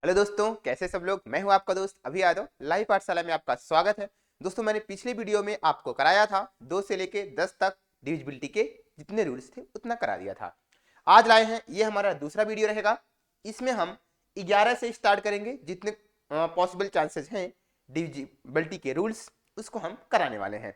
Hello दोस्तों, कैसे सब लोग। मैं हूं आपका दोस्त अभी यादव। लाइव पाठशाला में आपका स्वागत है। दोस्तों, मैंने पिछले वीडियो में आपको कराया था 2 से लेके 10 तक डिविजिबिलिटी के जितने रूल्स थे उतना करा दिया था। आज लाए हैं, ये हमारा दूसरा वीडियो रहेगा। इसमें हम 11 से स्टार्ट करेंगे। जितने पॉसिबल चांसेस हैं डिविजिबिलिटी के रूल्स, उसको हम कराने वाले हैं।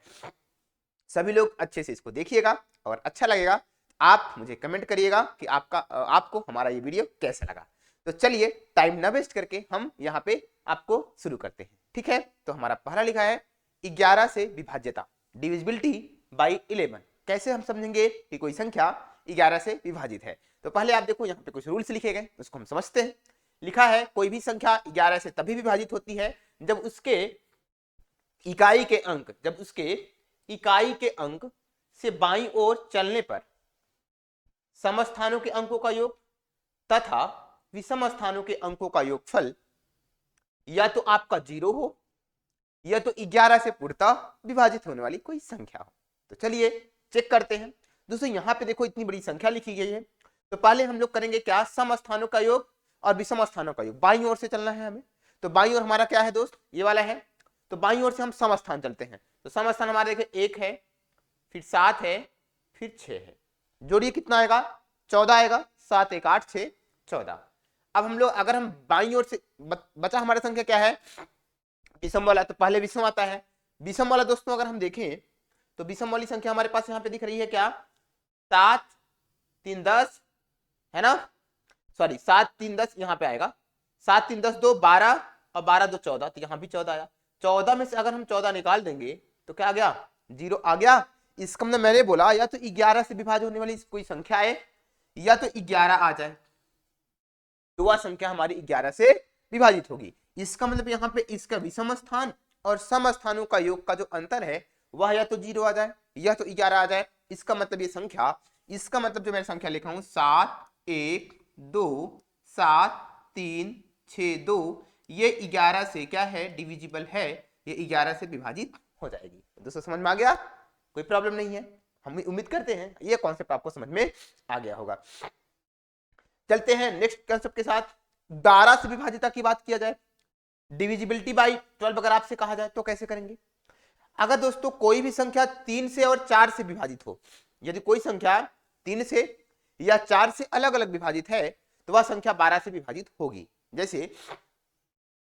सभी लोग अच्छे से इसको देखिएगा और अच्छा लगेगा आप मुझे कमेंट करिएगा कि आपको हमारा ये वीडियो कैसा लगा। तो चलिए, टाइम ना वेस्ट करके हम यहाँ पे आपको शुरू करते हैं। ठीक है, तो हमारा पहला लिखा है 11 से विभाज्यता, डिविजिबिलिटी बाई 11। कैसे हम समझेंगे कि कोई संख्या 11 से विभाजित है। तो पहले आप देखो, यहाँ पे कुछ रूल्स लिखे गए, उसको हम समझते हैं। लिखा है कोई भी संख्या 11 से तभी विभाजित होती है जब उसके इकाई के अंक से बाईं ओर चलने पर समस्थानों के अंकों का योग तथा विषम स्थानों के अंकों का योगफल या तो आपका 0 हो या तो 11 से पूर्णतः विभाजित होने वाली कोई संख्या हो। तो चलिए चेक करते हैं। दोस्तों, यहां पे देखो इतनी बड़ी संख्या लिखी गई है। तो पहले हम लोग करेंगे क्या, सम स्थानों का योग और विषम स्थानों का योग। बाईं ओर से चलना है हमें। तो बाईं ओर हमारा क्या है दोस्त, ये वाला है। तो बाईं ओर से हम सम स्थान चलते हैं। तो सम स्थान हमारे देखिए 1 है, फिर 7 है, फिर 6 है। जोड़िए कितना आएगा, 14 आएगा। 7 1 8 6 14। अब हम लोग अगर हम बाईं ओर से बचा हमारा संख्या क्या है, विषम वाला। तो पहले विषम आता है। विषम वाला दोस्तों अगर हम देखें तो विषम वाली संख्या हमारे पास यहाँ पे दिख रही है क्या, 7 3 10 है ना। सॉरी, 7 3 10 यहाँ पे आएगा। 7 3 10 2 12 और 12 2 14। तो यहाँ भी 14 आया। 14 में से अगर हम 14 निकाल देंगे तो क्या आ गया, 0 आ गया। इसका मतलब मैंने बोला या तो 11 से विभाजित होने वाली कोई संख्या है या तो 11 आ जाए, तो वह संख्या हमारी 11 से विभाजित होगी। इसका मतलब यहाँ पे इसका विषम स्थान और सम स्थानों का योग का जो अंतर है वह या तो 0 आ जाए या तो 11 आ जाए। इसका मतलब ये संख्या, इसका मतलब जो मैं संख्या लिखा हूं 7 1 2 7 3 6 2, ये 11 से क्या है, डिविजिबल है। ये 11 से विभाजित हो जाएगी। दोस्तों समझ में आ गया, कोई प्रॉब्लम नहीं है। हम उम्मीद करते हैं ये कॉन्सेप्ट आपको समझ में आ गया होगा। चलते हैं नेक्स्ट कंसेप्ट के साथ। 12 से विभाजिता की बात किया जाए, डिविजिबिलिटी बाई 12 अगर आपसे कहा जाए तो कैसे करेंगे। अगर दोस्तों कोई भी संख्या 3 से और 4 से विभाजित हो, यदि कोई संख्या 3 से या 4 से अलग अलग विभाजित है तो वह संख्या 12 से विभाजित होगी। जैसे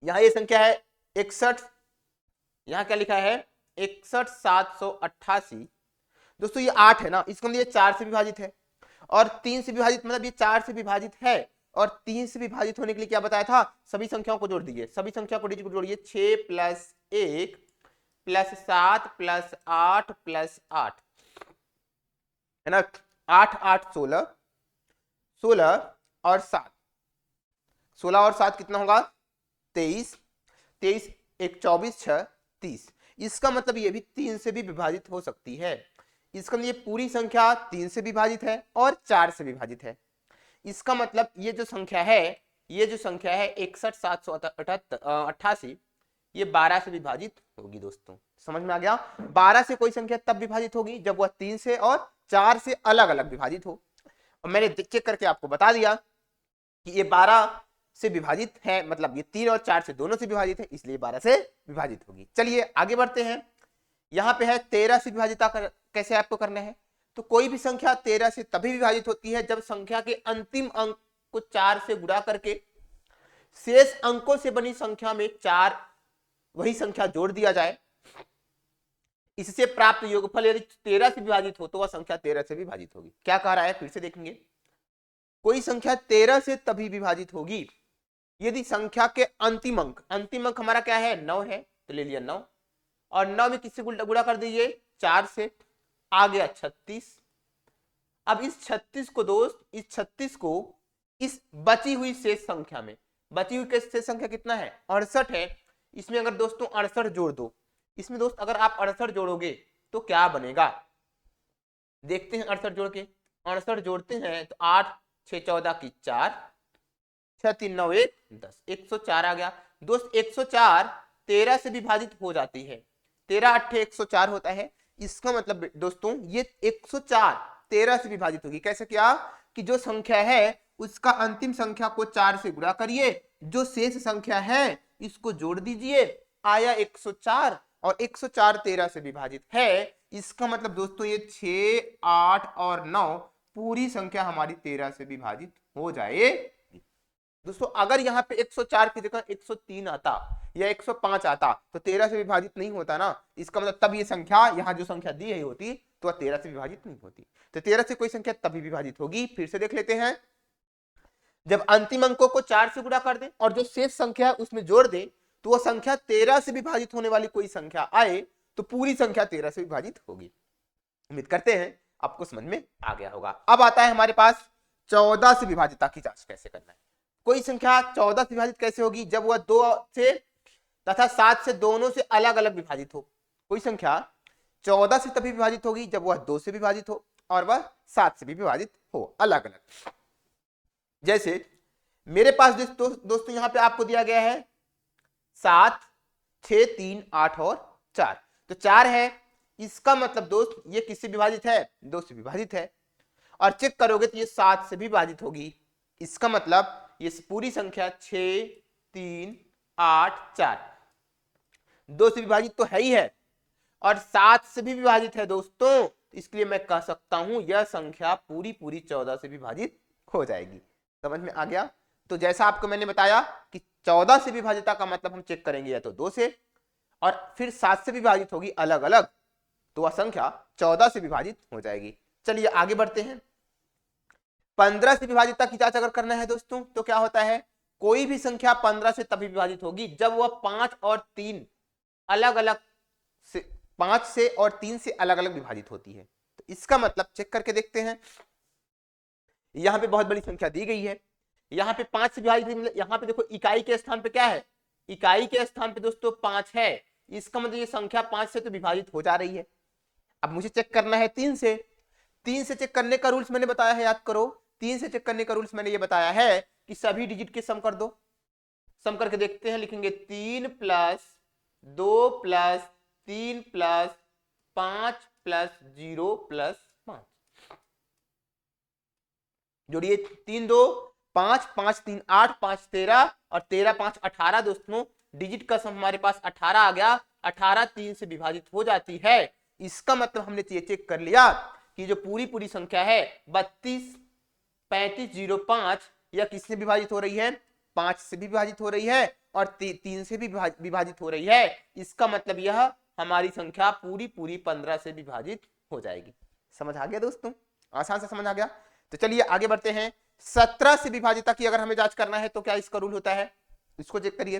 यहां ये संख्या है 61, यहां क्या लिखा है 61 788। दोस्तों ये 8 है ना, इसका मतलब ये 4 से विभाजित है। और 3 से विभाजित मतलब ये 4 से विभाजित है। और 3 से विभाजित होने के लिए क्या बताया था, सभी संख्याओं को जोड़ दीजिए। सभी संख्या को जोड़िए, 6 + 1 + 7 + 8 + 8 है ना। 8 8 16, 16 और 7, 16 और 7 कितना होगा, 23, 23 1 24 6 30। इसका मतलब ये भी 3 से भी विभाजित हो सकती है। इसका मतलब ये पूरी संख्या 3 से विभाजित है और 4 से विभाजित है। इसका मतलब ये जो संख्या है, 61 788, ये 12 से विभाजित होगी। दोस्तों समझ में आ गया। 12 से कोई संख्या तब विभाजित होगी जब वह 3 से और 4 से अलग अलग विभाजित हो। और मैंने चेक करके आपको बता दिया कि ये 12 से विभाजित है, मतलब ये 3 और 4 से दोनों से विभाजित है, इसलिए 12 से विभाजित होगी। चलिए आगे बढ़ते हैं। यहाँ पे है 13 से विभाजिता कैसे आपको करना है। तो कोई भी संख्या 13 से तभी विभाजित होती है जब संख्या के अंतिम अंक को 4 से गुणा करके शेष अंकों से बनी संख्या में 4 वही संख्या जोड़ दिया जाए। इससे प्राप्त योगफल यदि 13 से विभाजित हो तो वह संख्या 13 से विभाजित होगी। क्या कह रहा है, फिर से देखेंगे। कोई संख्या 13 से तभी विभाजित होगी यदि संख्या के अंतिम अंक हमारा क्या है, 9 है, तो ले लिया 9। और 9 में किससे गुणा कर दीजिए, 4 से, आ गया 36। अब इस 36 को दोस्त, इस 36 को इस बची हुई शेष संख्या में, बची हुई शेष संख्या कितना है, 68 है। इसमें अगर दोस्तों 68 जोड़ दो, इसमें दोस्त अगर आप 68 जोड़ोगे तो क्या बनेगा, देखते हैं। 68 जोड़ के 68 जोड़ते हैं तो 8 6 14 की 4, 6 3 9 1 10, 104 आ गया। दोस्त 104 13 से विभाजित हो जाती है। 13 8 104 होता है। इसका मतलब दोस्तों ये 104 13 से विभाजित होगी। कैसे किया कि जो संख्या है उसका अंतिम संख्या को 4 से गुणा करिए जो शेष संख्या है इसको जोड़ दीजिए, आया 104 और 104 13 से विभाजित है। इसका मतलब दोस्तों ये 6, 8 और 9 पूरी संख्या हमारी 13 से विभाजित हो जाएगी। दोस्तों अगर यहाँ पे 104 की जगह 103 आता या 105 आता तो 13 से विभाजित नहीं होता ना। इसका मतलब तब ये संख्या यहाँ जो संख्या दी गई होती तो 13 से विभाजित नहीं होती। तो 13 से कोई संख्या तभी विभाजित होगी। फिर से देख लेते हैं, जब अंतिम अंकों को 4 से गुणा कर दें और जो शेष संख्या उसमें जोड़ दें तो वह संख्या 13 से विभाजित होने वाली कोई संख्या आए तो पूरी संख्या 13 से विभाजित होगी। उम्मीद करते हैं आपको समझ में आ गया होगा। अब आता है हमारे पास 14 से विभाजितता की जांच कैसे करना है। कोई संख्या 14 से विभाजित कैसे होगी, जब वह 2 से तथा 7 से दोनों से अलग अलग विभाजित हो। कोई संख्या 14 से तभी विभाजित होगी जब वह 2 से विभाजित हो और वह 7 से भी विभाजित हो, अलग अलग। जैसे मेरे पास दोस्तों यहां पे आपको दिया गया है 7, 6, 3, 8 और 4। तो 4 है, इसका मतलब दोस्त ये किससे विभाजित है, 2 से विभाजित है। और चेक करोगे तो ये 7 से भी विभाजित होगी। इसका मतलब ये पूरी संख्या 6, 3, 8, 4 2 से विभाजित तो है ही है और 7 से भी विभाजित है दोस्तों। इसलिए मैं कह सकता हूं यह संख्या पूरी 14 से विभाजित हो जाएगी। समझ में आ गया। तो जैसा आपको मैंने बताया कि 14 से विभाजितता का मतलब हम चेक करेंगे या तो 2 से और फिर 7 से विभाजित होगी अलग अलग, तो वह संख्या 14 से विभाजित हो जाएगी। चलिए आगे बढ़ते हैं। 15 से विभाजितता की जांच अगर करना है दोस्तों तो क्या होता है, कोई भी संख्या 15 से तभी विभाजित होगी जब वह 5 और 3 अलग अलग से 5 से और 3 से अलग अलग विभाजित होती है। तो इसका मतलब चेक करके देखते हैं। यहां पे बहुत बड़ी संख्या दी गई है, यहां पे 5 से विभाजित, यहां पे देखो इकाई के स्थान पे क्या है, इकाई के स्थान पे दोस्तों 5 है। इसका मतलब ये संख्या 5 से तो विभाजित हो जा रही है। अब मुझे चेक करना है 3 से। 3 से चेक करने का रूल्स मैंने बताया है, याद करो। 3 से चेक करने का रूल्स मैंने ये बताया है कि सभी डिजिट के सम कर दो। सम करके देखते हैं, लिखेंगे 3 + 2 + 3 + 5 + 0 + 5। जोड़िए 3 2 5 5 3 8 5 13 और 13 5 18 दोस्तों डिजिट का सम हमारे पास 18 आ गया। 18 3 से विभाजित हो जाती है। इसका मतलब हमने ये चेक कर लिया कि जो पूरी संख्या है 32 35 05 यह किससे विभाजित हो रही है, 5 से भी विभाजित हो रही है और 3 से भी विभाजित हो रही है। इसका मतलब यह हमारी संख्या पूरी 15 से विभाजित हो जाएगी। समझ आ गया दोस्तों, आसान से समझ आ गया। तो चलिए आगे बढ़ते हैं। 17 से विभाजितता की अगर हमें जांच करना है तो क्या इसका रूल होता है, इसको चेक करिए।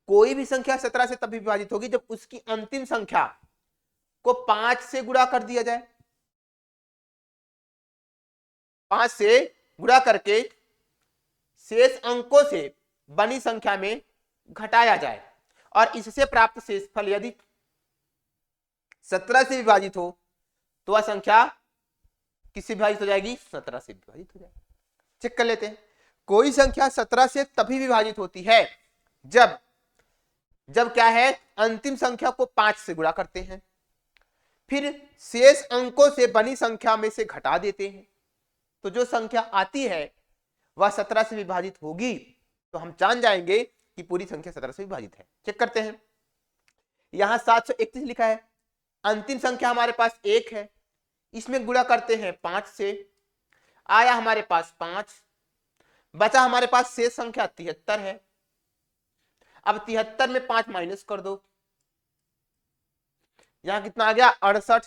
कोई भी संख्या 17 से तभी विभाजित होगी जब उसकी अंतिम संख्या को 5 से गुणा कर दिया जाए। 5 से गुणा करके शेष अंकों से बनी संख्या में घटाया जाए और इससे प्राप्त शेषफल यदि 17 से विभाजित हो तो वह संख्या किससे विभाजित हो जाएगी, 17 से विभाजित हो जाएगी। चेक कर लेते हैं। कोई संख्या 17 से तभी विभाजित होती है जब क्या है, अंतिम संख्या को 5 से गुणा करते हैं, फिर शेष अंकों से बनी संख्या में से घटा देते हैं, तो जो संख्या आती है वह 17 से विभाजित होगी। तो हम जान जाएंगे कि पूरी संख्या 17 से विभाजित है। चेक करते हैं। यहां 731 लिखा है, अंतिम संख्या हमारे पास 1 है, इसमें गुणा करते हैं 5 से, आया हमारे पास 5, बचा हमारे पास शेष संख्या 73 है। अब 73 में 5 माइनस कर दो, यहां कितना आ गया 68।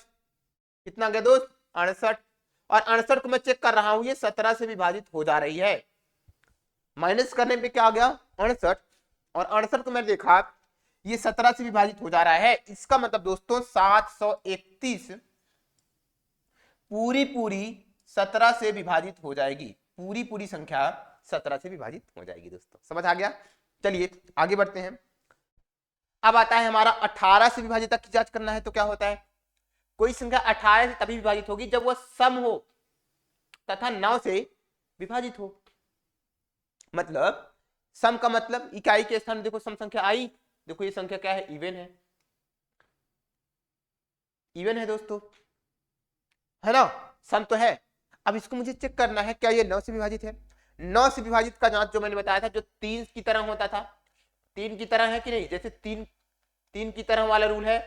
कितना आ गया दोस्त 68। और 68 को मैं चेक कर रहा हूं ये 17 से विभाजित हो जा रही है। माइनस करने पे क्या आ गया 68 और 68 को मैंने देखा ये 17 से विभाजित हो जा रहा है। इसका मतलब दोस्तों 731 पूरी 17 से विभाजित हो जाएगी। पूरी संख्या 17 से विभाजित हो जाएगी दोस्तों। समझ आ गया। चलिए आगे बढ़ते हैं। अब आता है हमारा 18 से विभाजितता की जांच करना है तो क्या होता है, कोई संख्या 18 से तभी विभाजित होगी जब वह सम हो तथा 9 से विभाजित हो। मतलब सम का मतलब इकाई के स्थान देखो सम संख्या आई, देखो ये संख्या क्या है, इवन है, इवन है दोस्तों, है ना, सम तो है। अब इसको मुझे चेक करना है क्या ये 9 से विभाजित है। 9 से विभाजित का जांच जो मैंने बताया था, जो 3 की तरह होता था, 3 की तरह है कि नहीं, जैसे 3 की तरह वाला रूल है।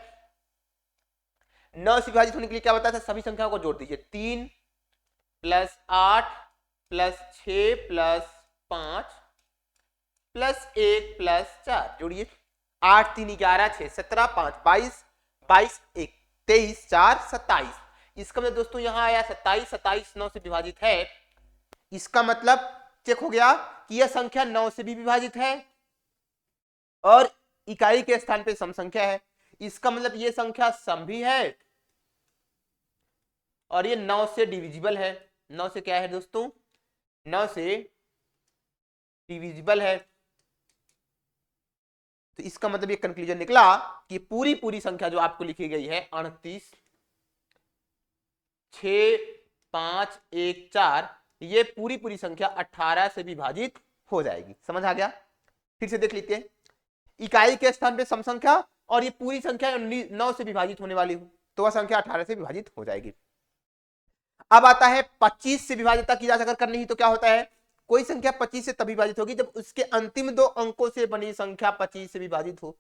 9 से विभाजित होने के लिए क्या बताया था, सभी संख्याओं को जोड़ दीजिए, 3 + 8 + 6 + 5 + 1 + 4 जोड़िए, 8 3 11 6 17 5 22 22 1 23 4 27। इसका मतलब दोस्तों यहां आया 27, 27 9 से विभाजित है। इसका मतलब चेक हो गया कि यह संख्या 9 से भी विभाजित है और इकाई के स्थान पे सम संख्या है। इसका मतलब ये संख्या सम भी है और ये 9 से डिविजिबल है। 9 से क्या है दोस्तों, 9 से डिविजिबल है। तो इसका मतलब ये कंक्लूजन निकला कि पूरी संख्या जो आपको लिखी गई है 38 6 5 1 4, ये पूरी संख्या 18 से विभाजित हो जाएगी। समझ आ गया? फिर से देख लेते हैं, इकाई के स्थान पे सम संख्या और ये पूरी संख्या 9 से विभाजित होने वाली हो तो वह संख्या 18 से विभाजित हो जाएगी। अब आता है 25 से विभाजित की जांच अगर करनी है तो क्या होता है, कोई संख्या 25 से तब विभाजित होगी जब उसके अंतिम 2 अंकों से बनी संख्या 25 से विभाजित हो।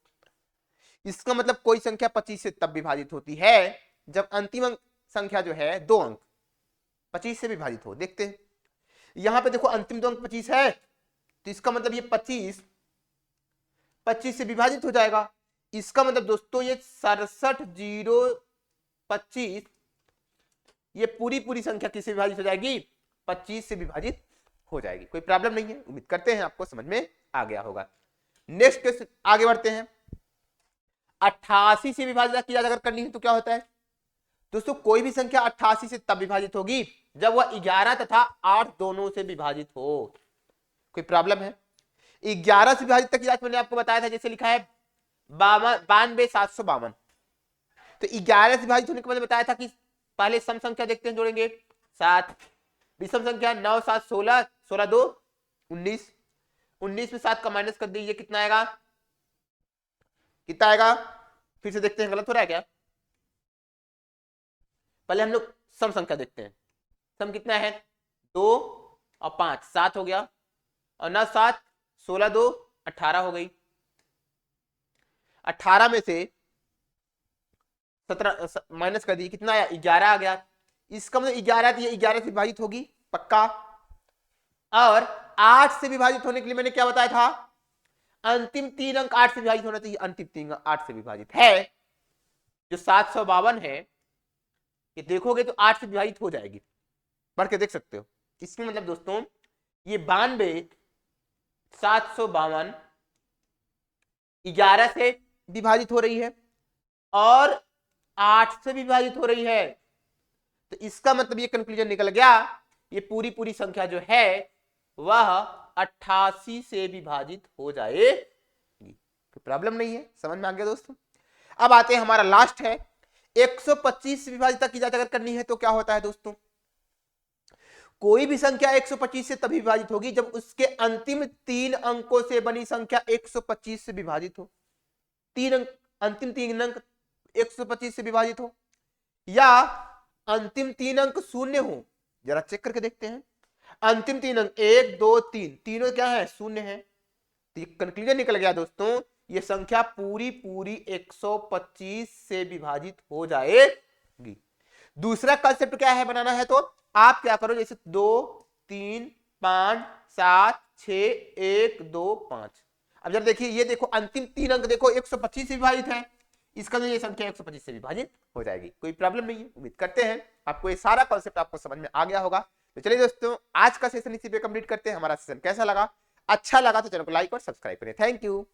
इसका मतलब कोई संख्या 25 से तब विभाजित होती है जब अंतिम संख्या जो है 2 अंक 25 से विभाजित हो। देखते हैं, यहां पे देखो अंतिम 2 अंक 25 है तो इसका मतलब ये 25 से विभाजित हो जाएगा। इसका मतलब दोस्तों ये 67 0 25, ये पूरी संख्या किससे विभाजित हो जाएगी, 25 से विभाजित हो जाएगी। कोई प्रॉब्लम नहीं है, उम्मीद करते हैं आपको समझ में आ गया होगा। नेक्स्ट क्वेश्चन आगे बढ़ते हैं। 88 से विभाजित की जांच अगर करनी है तो क्या होता है दोस्तों, कोई भी संख्या 88 से तब विभाजित होगी जब वह 11 तथा 8 दोनों से विभाजित हो। कोई प्रॉब्लम है? 11 से विभाजित तक की जांच मैंने आपको बताया था, जैसे लिखा है 92 752। तो 11 से विभाजित होने के बाद बताया था कि पहले सम संख्या देखते हैं, जोड़ेंगे 7, विषम संख्या 9 7 16 16 2 19, 19 में 7 का माइनस कर दीजिए, कितना आएगा, कितना आएगा, फिर से देखते हैं गलत हो रहा है क्या। पहले हम लोग सम संख्या देखते हैं, सम कितना है 2 और 5 7 हो गया, और 9 7 16 2 18 हो गई। 18 में से 17 माइनस कर दी, कितना आया 11 आ गया। इसका मतलब 11 थी, 11 से विभाजित होगी पक्का। और 8 से विभाजित होने के लिए मैंने क्या बताया था, अंतिम 3 अंक 8 से विभाजित होना चाहिए, अंतिम 3 अंक 8 से विभाजित है। जो 752 है ये देखोगे तो 8 से विभाजित हो जाएगी, पढ़ के देख सकते हो। इसमें मतलब दोस्तों ये 92 752 11 से विभाजित हो रही है और 8 से विभाजित हो रही है। तो इसका मतलब ये कंक्लूजन निकल गया, ये पूरी संख्या जो है वह 88 से विभाजित हो जाएगी। कोई प्रॉब्लम नहीं है, समझ में आ गया दोस्तों। अब आते हैं, हमारा लास्ट है 125 से विभाजित की जांच अगर करनी है तो क्या होता है दोस्तों, कोई भी संख्या 125 से तभी विभाजित होगी जब उसके अंतिम 3 अंकों से बनी संख्या 125 से विभाजित हो। 3 अंक, अंतिम 3 अंक 125 से विभाजित हो या अंतिम 3 अंक शून्य हो। जरा चेक करके देखते हैं, अंतिम 3 अंक 1 2 3 तीनों क्या है, शून्य है। तो ये कंक्लूजन निकल गया दोस्तों, ये संख्या पूरी 125 से विभाजित हो जाएगी। दूसरा कंसेप्ट क्या है बनाना है, तो आप क्या करो, जैसे 2 3 5 7 6 1 2 5। अब जरा देखिए, ये देखो अंतिम 3 अंक देखो 125 से विभाजित है, इसका ये संख्या 125 से विभाजित हो जाएगी। कोई प्रॉब्लम नहीं है, उम्मीद करते हैं आपको ये सारा कॉन्सेप्ट आपको समझ में आ गया होगा। तो चलिए दोस्तों, आज का सेशन इसी पे कंप्लीट करते हैं। हमारा सेशन कैसा लगा, अच्छा लगा तो चैनल को लाइक और सब्सक्राइब करें। Thank you.